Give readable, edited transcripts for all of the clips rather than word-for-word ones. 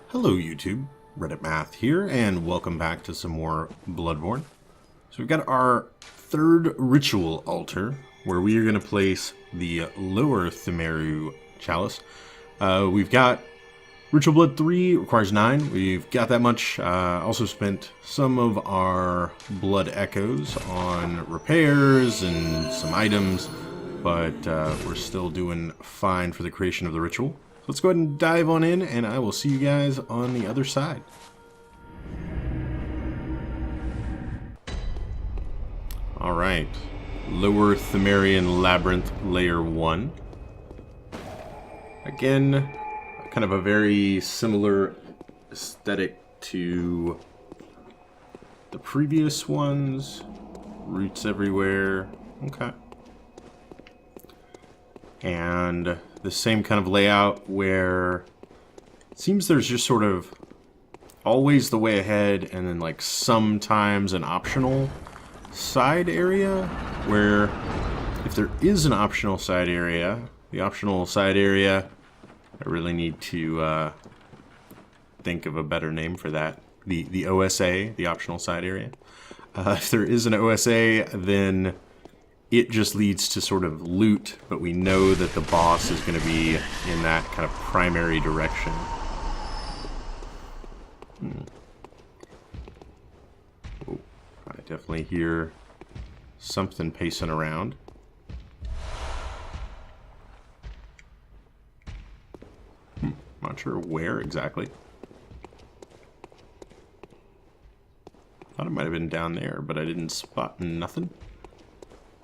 Hello YouTube, Reddit Math here, and welcome back to some more Bloodborne. So we've got our third ritual altar, where we are going to place the lower Pthumeru Chalice. We've got Ritual Blood 3, requires 9, we've got that much. Also spent some of our Blood Echoes on repairs and some items, but we're still doing fine for the creation of the ritual. Let's go ahead and dive on in, and I will see you guys on the other side. Alright, Lower Pthumerian Labyrinth Layer 1. Again, kind of a very similar aesthetic to the previous ones. Roots everywhere. Okay. And the same kind of layout where it seems there's just sort of always the way ahead and then like sometimes an optional side area where if there is an optional side area, the optional side area, I really need to think of a better name for that. The OSA, the optional side area. If there is an OSA, then it just leads to sort of loot, but we know that the boss is going to be in that kind of primary direction. Oh, I definitely hear something pacing around. Not sure where exactly. Thought it might have been down there, but I didn't spot nothing.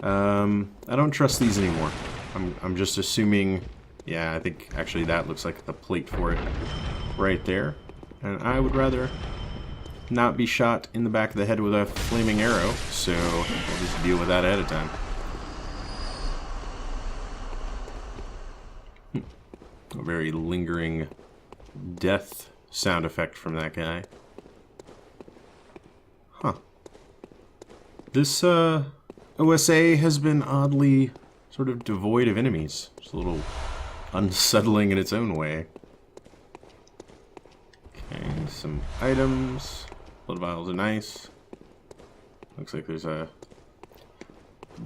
I don't trust these anymore. I'm just assuming, yeah, I think actually that looks like the plate for it right there. And I would rather not be shot in the back of the head with a flaming arrow, so I'll just deal with that ahead of time. A very lingering death sound effect from that guy. Huh. This, OSA has been oddly sort of devoid of enemies. It's a little unsettling in its own way. Okay, some items. Blood vials are nice. Looks like there's a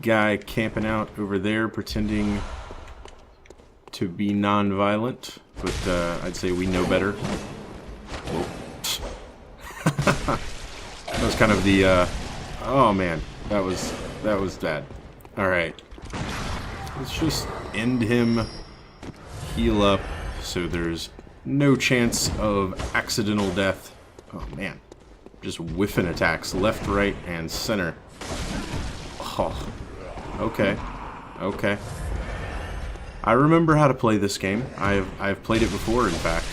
guy camping out over there pretending to be non-violent, but I'd say we know better. Whoa. That was kind of the, oh man, that was bad. Alright. Let's just end him, heal up, so there's no chance of accidental death. Oh man. Just whiffing attacks left, right, and center. Oh. Okay. Okay. I remember how to play this game. I've played it before, in fact.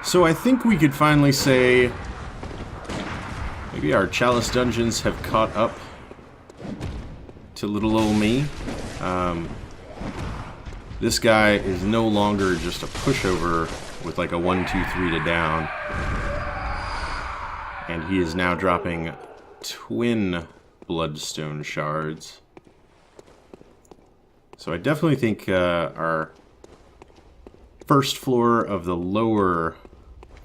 So I think we could finally say maybe our Chalice Dungeons have caught up to little old me. This guy is no longer just a pushover with like a 1, 2, 3 to down. And he is now dropping twin bloodstone shards. So I definitely think our first floor of the lower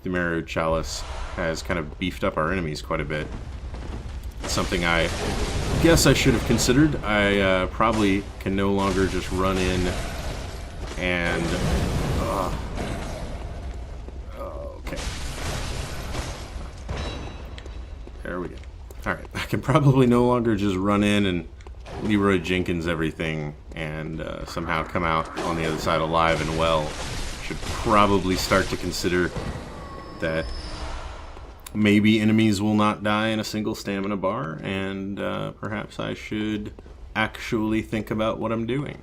Pthumeru Chalice has kind of beefed up our enemies quite a bit. It's something I guess I should have considered. I probably can no longer just run in and... okay. There we go. Alright, I can probably no longer just run in and Leroy Jenkins everything and somehow come out on the other side alive and well. Should probably start to consider that maybe enemies will not die in a single stamina bar, and perhaps I should actually think about what I'm doing.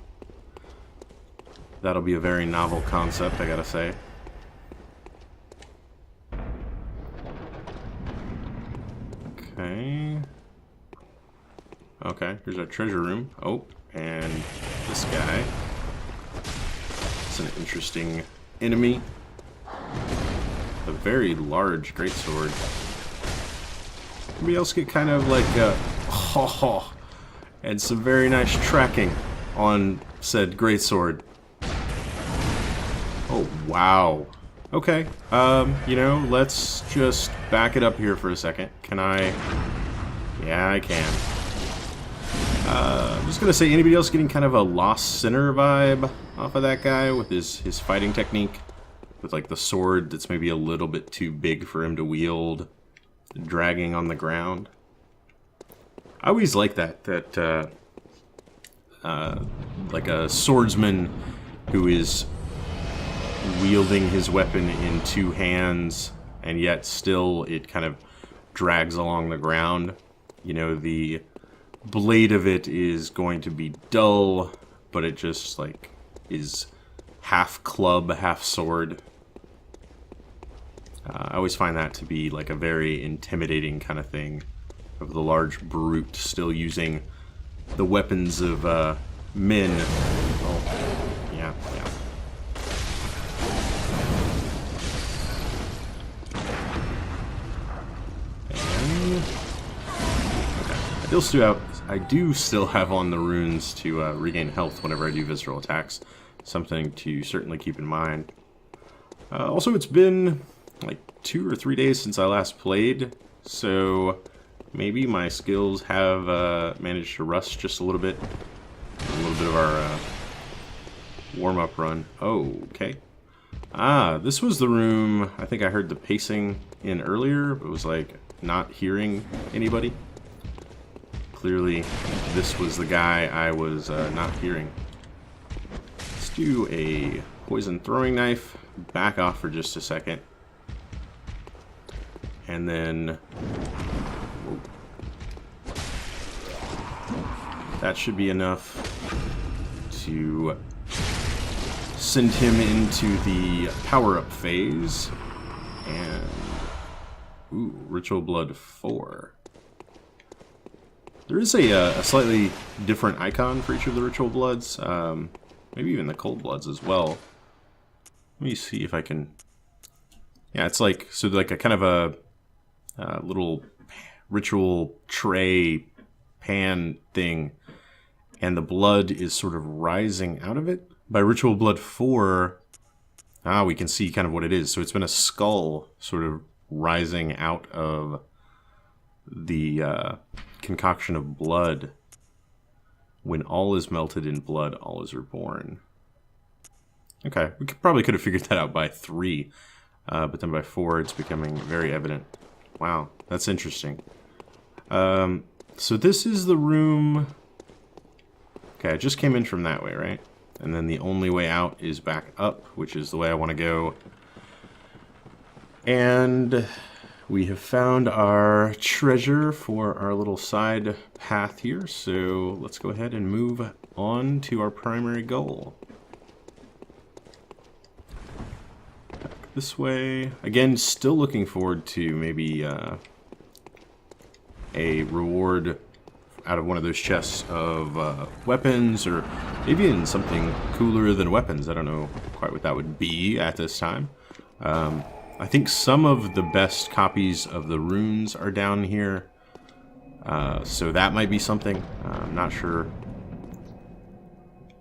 That'll be a very novel concept, I gotta say. Okay. Okay, here's our treasure room. Oh, and this guy. It's an interesting enemy. A very large greatsword. Anybody else get kind of like and some very nice tracking on said greatsword. Oh, wow. Okay, you know, let's just back it up here for a second. Can I? Yeah, I can. I'm just gonna say, anybody else getting kind of a Lost Sinner vibe off of that guy with his fighting technique? With, like, the sword that's maybe a little bit too big for him to wield, dragging on the ground. I always like that like a swordsman who is wielding his weapon in two hands, and yet still it kind of drags along the ground. You know, the blade of it is going to be dull, but it just, like, is half club, half sword. I always find that to be, like, a very intimidating kind of thing, of the large brute still using the weapons of men. Oh, yeah. I do still have on the runes to regain health whenever I do visceral attacks. Something to certainly keep in mind. Also, it's been like 2 or 3 days since I last played, so maybe my skills have managed to rust just a little bit. A little bit of our warm-up run. Oh, okay. Ah, this was the room I think I heard the pacing in earlier, but it was like not hearing anybody. Clearly, this was the guy I was not hearing. Let's do a poison throwing knife. Back off for just a second. And then... whoa. That should be enough to send him into the power-up phase. And... ooh, Ritual Blood 4. There is a slightly different icon for each of the Ritual Bloods. Maybe even the Cold Bloods as well. Let me see if I can... yeah, it's like... so like a kind of a little ritual tray pan thing. And the blood is sort of rising out of it. By Ritual Blood 4... we can see kind of what it is. So it's been a skull sort of rising out of the concoction of blood. When all is melted in blood, all is reborn. Okay, we probably could have figured that out by 3, but then by 4 it's becoming very evident. Wow, that's interesting. So this is the room... okay, I just came in from that way, right? And then the only way out is back up, which is the way I want to go. And we have found our treasure for our little side path here, so let's go ahead and move on to our primary goal. Back this way. Again, still looking forward to maybe a reward out of one of those chests of weapons, or maybe even something cooler than weapons. I don't know quite what that would be at this time. I think some of the best copies of the runes are down here, so that might be something. I'm not sure.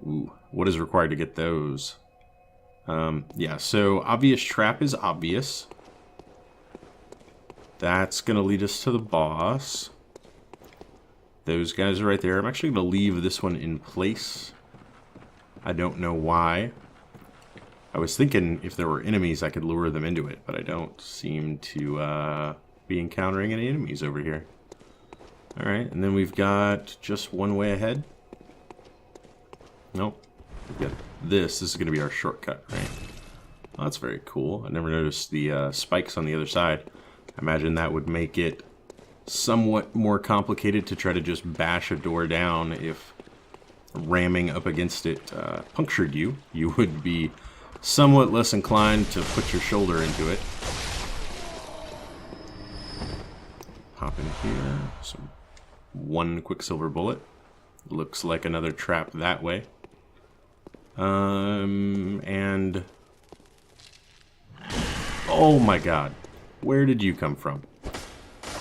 Ooh, what is required to get those? Yeah, so obvious trap is obvious. That's going to lead us to the boss. Those guys are right there. I'm actually going to leave this one in place. I don't know why. I was thinking if there were enemies I could lure them into it, but I don't seem to be encountering any enemies over here. Alright, and then we've got just one way ahead. Nope. We've got this. This is going to be our shortcut, right? Oh, that's very cool. I never noticed the spikes on the other side. I imagine that would make it somewhat more complicated to try to just bash a door down. If ramming up against it punctured you, you would be somewhat less inclined to put your shoulder into it. Hop in here. Some one Quicksilver bullet. Looks like another trap that way. And... oh my god. Where did you come from?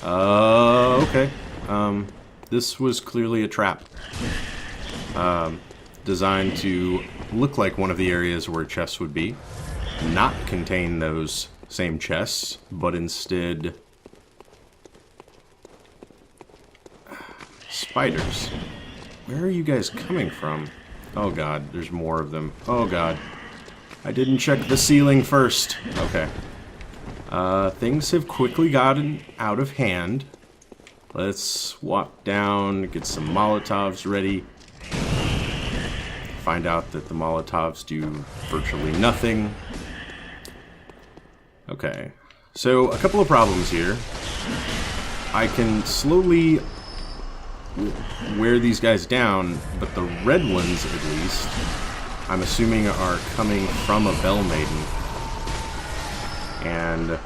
Okay. This was clearly a trap. Designed to look like one of the areas where chests would be, not contain those same chests, but instead spiders. Where are you guys coming from? Oh god, there's more of them. Oh god. I didn't check the ceiling first. Okay. Things have quickly gotten out of hand. Let's walk down, get some Molotovs ready. Find out that the Molotovs do virtually nothing. Okay. So, a couple of problems here. I can slowly wear these guys down, but the red ones, at least, I'm assuming are coming from a Bell Maiden. And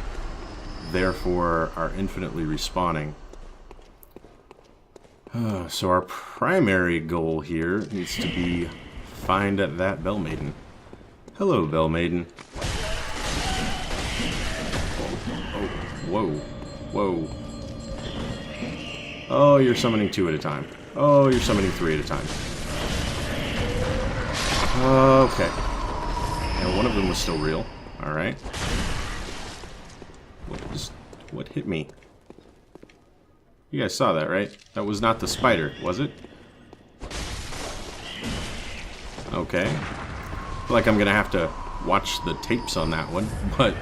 therefore are infinitely respawning. So our primary goal here needs to be find that Bell Maiden. Hello, Bell Maiden. Oh, whoa, whoa. Oh, you're summoning 2 at a time. Oh, you're summoning 3 at a time. Okay. And one of them was still real. Alright. What hit me? You guys saw that, right? That was not the spider, was it? Okay. I feel like I'm gonna have to watch the tapes on that one, but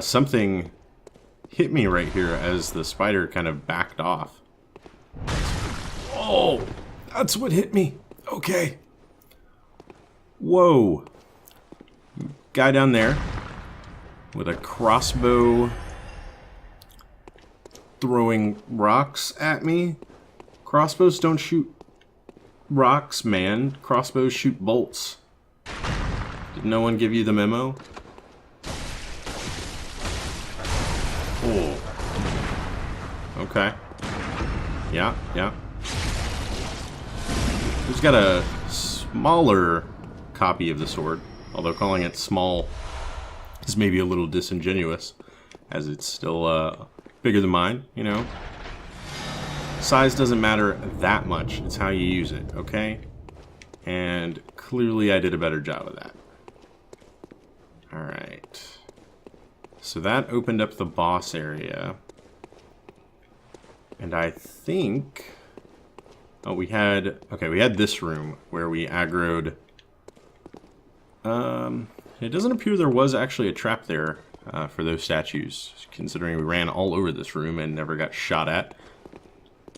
something hit me right here as the spider kind of backed off. Oh! That's what hit me! Okay. Whoa. Guy down there with a crossbow throwing rocks at me. Crossbows don't shoot rocks, man. Crossbows shoot bolts. Did no one give you the memo? Oh. Okay. Yeah, yeah. Who's got a smaller copy of the sword? Although calling it small is maybe a little disingenuous, as it's still bigger than mine, you know? Size doesn't matter that much, it's how you use it, okay? And clearly I did a better job of that. Alright. So that opened up the boss area. And I think... Oh, we had this room where we aggroed... It doesn't appear there was actually a trap there for those statues, considering we ran all over this room and never got shot at.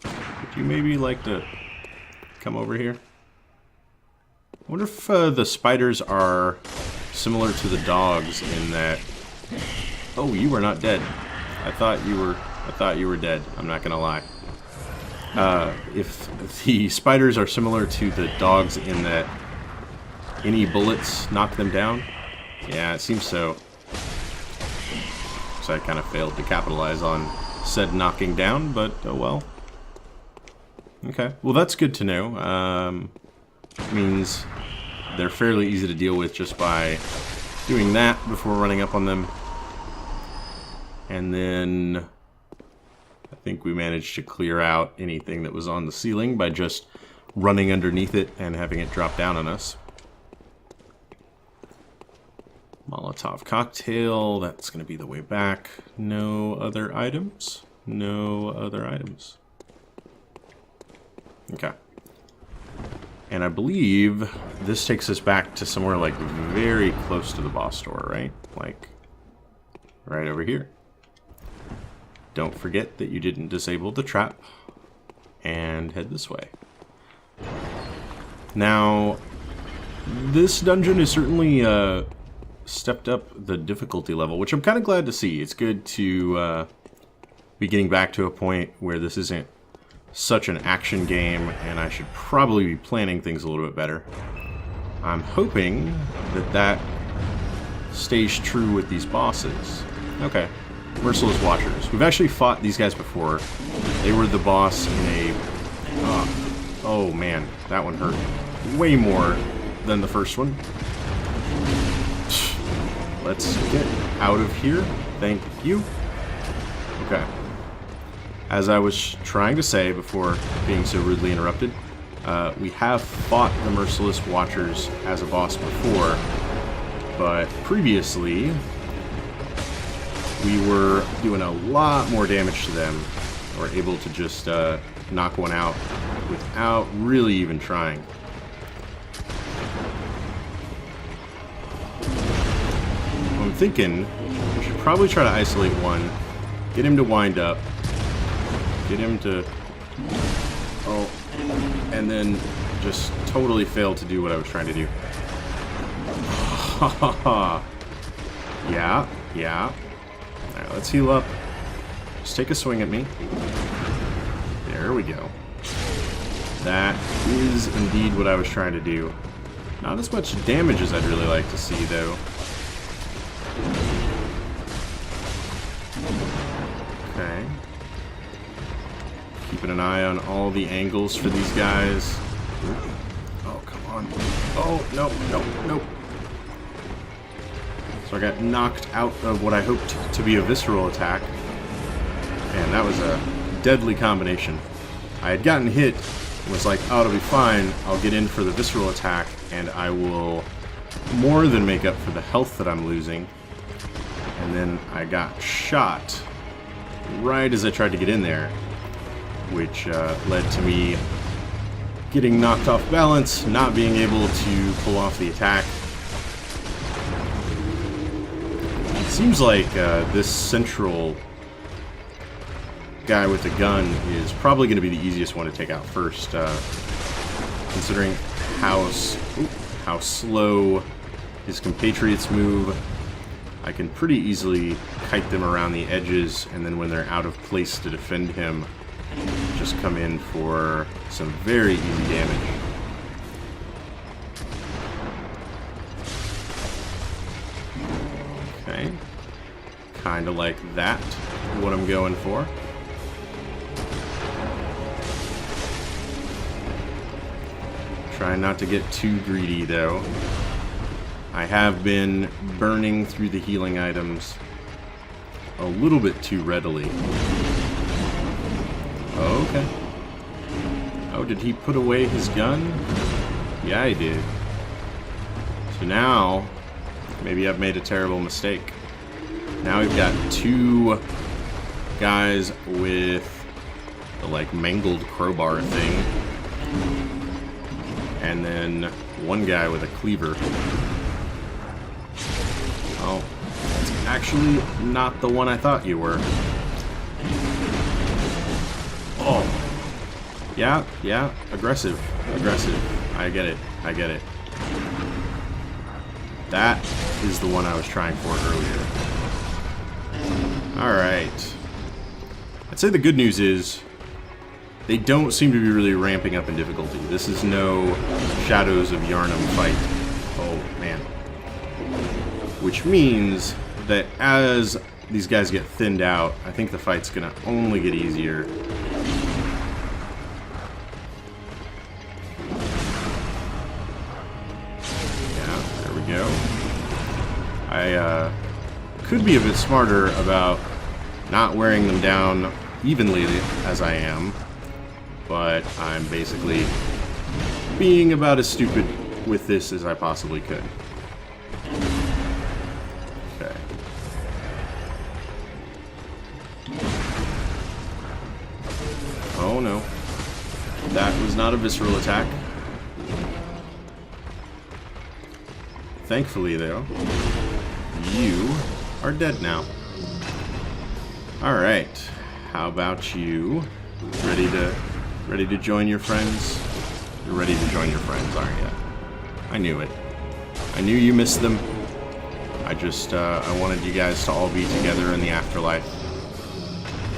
Would you maybe like to come over here? I wonder if the spiders are similar to the dogs in that... Oh, you are not dead. I thought you were dead. I'm not gonna lie. If the spiders are similar to the dogs in that any bullets knock them down? Yeah, it seems so. So I kind of failed to capitalize on said knocking down, but oh well. Okay, well that's good to know. Means they're fairly easy to deal with just by doing that before running up on them. And then I think we managed to clear out anything that was on the ceiling by just running underneath it and having it drop down on us. Molotov cocktail, that's going to be the way back. No other items? No other items. Okay. And I believe this takes us back to somewhere like very close to the boss door, right? Like right over here. Don't forget that you didn't disable the trap. And head this way. Now, this dungeon is certainly stepped up the difficulty level, which I'm kind of glad to see. It's good to be getting back to a point where this isn't such an action game, and I should probably be planning things a little bit better. I'm hoping that that stays true with these bosses. Okay. Merciless Watchers. We've actually fought these guys before. They were the boss in a... oh man, that one hurt. Way more than the first one. Let's get out of here. Thank you. Okay. As I was trying to say before being so rudely interrupted, We have fought the Merciless Watchers as a boss before, but previously we were doing a lot more damage to them. We're able to just knock one out without really even trying. I'm thinking we should probably try to isolate one, get him to wind up, get him to... Oh, and then just totally fail to do what I was trying to do. Yeah. Alright, let's heal up. Just take a swing at me. There we go. That is indeed what I was trying to do. Not as much damage as I'd really like to see, though. Okay. Keeping an eye on all the angles for these guys. Oh, come on. Oh, nope. So I got knocked out of what I hoped to be a visceral attack. And that was a deadly combination. I had gotten hit, was like, oh, it'll be fine. I'll get in for the visceral attack, and I will more than make up for the health that I'm losing. And then I got shot right as I tried to get in there, which led to me getting knocked off balance, not being able to pull off the attack. It seems like this central guy with the gun is probably going to be the easiest one to take out first, considering how slow his compatriots move. I can pretty easily kite them around the edges, and then when they're out of place to defend him, just come in for some very easy damage. Okay. Kinda like that, what I'm going for. Trying not to get too greedy, though. I have been burning through the healing items a little bit too readily. Okay. Oh, did he put away his gun? Yeah, he did. So now, maybe I've made a terrible mistake. Now we've got two guys with the, like, mangled crowbar thing. And then one guy with a cleaver. Oh, that's actually not the one I thought you were. Oh. Yeah, aggressive. I get it. That is the one I was trying for earlier. Alright. I'd say the good news is they don't seem to be really ramping up in difficulty. This is no Shadows of Yharnam fight. Oh, man. Which means that as these guys get thinned out, I think the fight's gonna only get easier. Yeah, there we go. I could be a bit smarter about not wearing them down evenly as I am. But I'm basically being about as stupid with this as I possibly could. Okay. Oh no. That was not a visceral attack. Thankfully, though, you are dead now. Alright. How about you? Ready to join your friends? You're ready to join your friends, aren't you? I knew it. I knew you missed them. I just, I wanted you guys to all be together in the afterlife.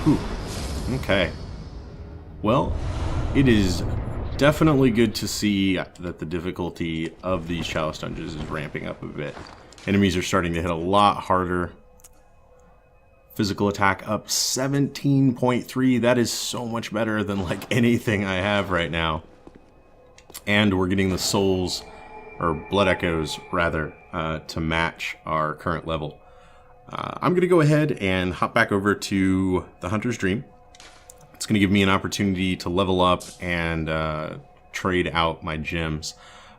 Whew. Okay. Well, it is definitely good to see that the difficulty of these Chalice Dungeons is ramping up a bit. Enemies are starting to hit a lot harder. Physical attack up 17.3. That is so much better than like anything I have right now. And we're getting the souls, or blood echoes rather, to match our current level. I'm going to go ahead and hop back over to the Hunter's Dream. It's going to give me an opportunity to level up and trade out my gems.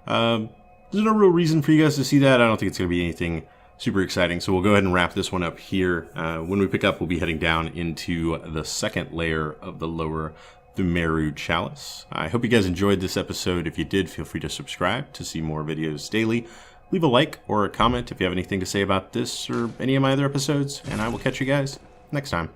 There's no real reason for you guys to see that. I don't think it's going to be anything super exciting, so we'll go ahead and wrap this one up here. When we pick up, we'll be heading down into the second layer of the lower Pthumeru Chalice. I hope you guys enjoyed this episode. If you did, feel free to subscribe to see more videos daily. Leave a like or a comment if you have anything to say about this or any of my other episodes, and I will catch you guys next time.